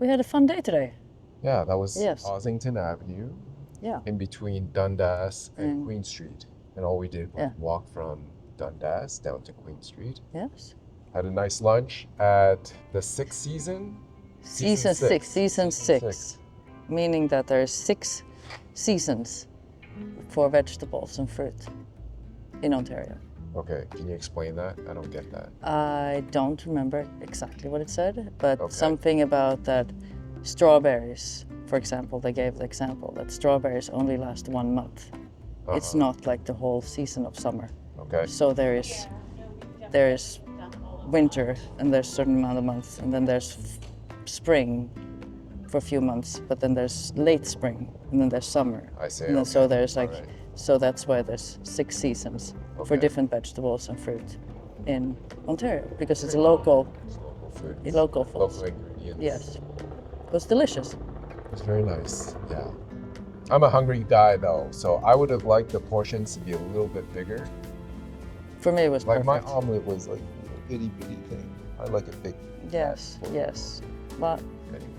We had a fun day today. Yeah, that was Yes. Ossington Avenue. Yeah. In between Dundas and Queen Street. And all we did was walk from Dundas down to Queen Street. Yes. Had a nice lunch at the Sixth Season. Season six. Meaning that there's 6 seasons for vegetables and fruit in Ontario. Okay, can you explain that? I don't get that. I don't remember exactly what it said, but something about that strawberries, for example, they gave the example that strawberries only last 1 month. It's not like the whole season of summer. Okay. So there is winter and there's a certain amount of months, and then there's spring for a few months, but then there's late spring, and then there's summer. I see. And then, okay. so there's like, Right. so that's why there's 6 seasons for different vegetables and fruit in Ontario, because it's a local food. Local food. Local ingredients. Yes. It was delicious. It's very nice, yeah. I'm a hungry guy though, so I would have liked the portions to be a little bit bigger. For me, it was Like perfect. my omelet was like a itty bitty thing. I like a big. Yes, yes. But Anyway.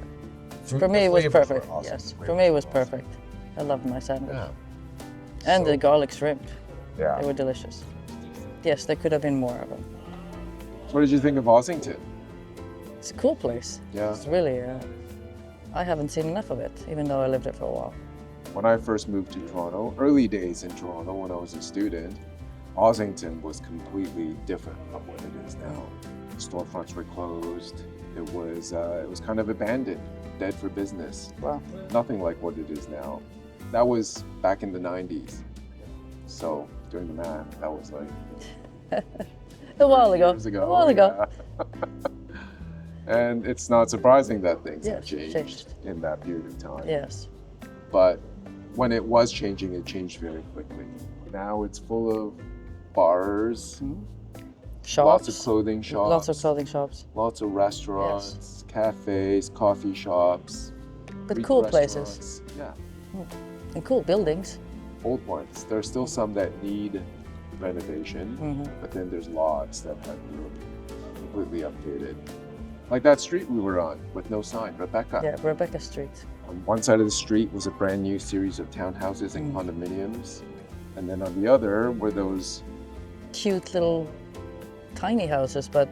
for me, it was flavors were perfect. awesome. Yes, The for me, it was flavors were perfect. I loved my sandwich. Yeah. And So- the garlic shrimp. Yeah. They were delicious. Yes, there could have been more of them. What did you think of Ossington? It's a cool place. Yeah. It's really, I haven't seen enough of it, even though I lived there for a while. When I first moved to Toronto, early days in Toronto when I was a student, Ossington was completely different from what it is now. Storefronts were closed. It was kind of abandoned, dead for business. Wow. Nothing like what it is now. That was back in the 90s. So doing the math, that was like A while ago. years ago. A while ago. Yeah. And it's not surprising that things have Yes, changed in that period of time. Yes. But when it was changing, it changed very quickly. Now it's full of bars, Shops. lots of clothing shops, Lots of clothing shops. lots of restaurants, cafes, coffee shops. But Greek cool places. restaurants. Yeah, And cool buildings. old ones. There's still some that need renovation, but then there's lots that have been completely updated. Like that street we were on with no sign, Rebecca. Yeah, Rebecca Street. On one side of the street was a brand new series of townhouses and condominiums. And then on the other were those Cute little tiny houses, but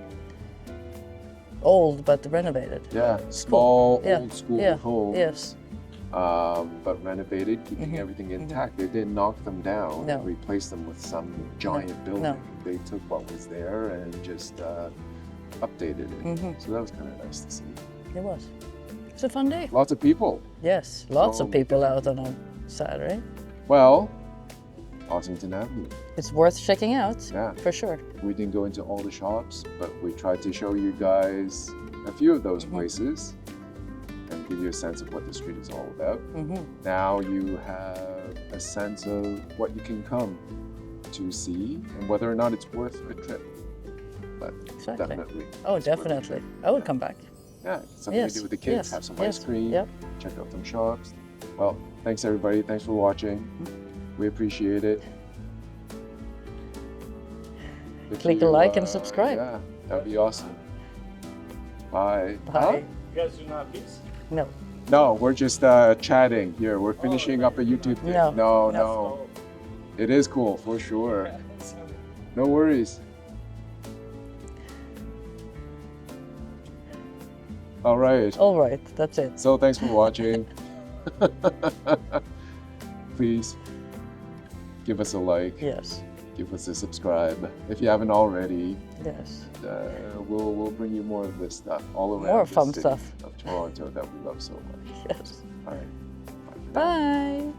old, but renovated. small Yeah. old school Yeah. homes, Yes. but renovated, keeping everything intact. They didn't knock them down No. and replace them with some giant building. No. They took what was there and just updated it. So that was kind of nice to see. It was. It's a fun day. Lots of people. Yes, lots So of people many out on a Saturday. Well, Ossington Avenue. It's worth checking out, Yeah. for sure. We didn't go into all the shops, but we tried to show you guys a few of those places and give you a sense of what the street is all about. Now you have a sense of what you can come to see and whether or not it's worth a trip. But Exactly. definitely. Oh, it's worth a definitely. trip. I would come back. Yeah, something Yes, to do with the kids, yes, have some yes, ice cream, yep. check out some shops. Well, thanks everybody. Thanks for watching. We appreciate it. If Click a like and subscribe. Yeah, that'd be awesome. Bye. Bye. You guys do not peace? No. No, we're just chatting here. We're finishing up a YouTube thing. No. No. It is cool, for sure. No worries. All right. All right, that's it. So thanks for watching. Please give us a like. Yes. Give us a subscribe if you haven't already. Yes. We'll bring you more of this stuff all around More the fun city stuff. of Toronto that we love so much. Yes. All right. Bye.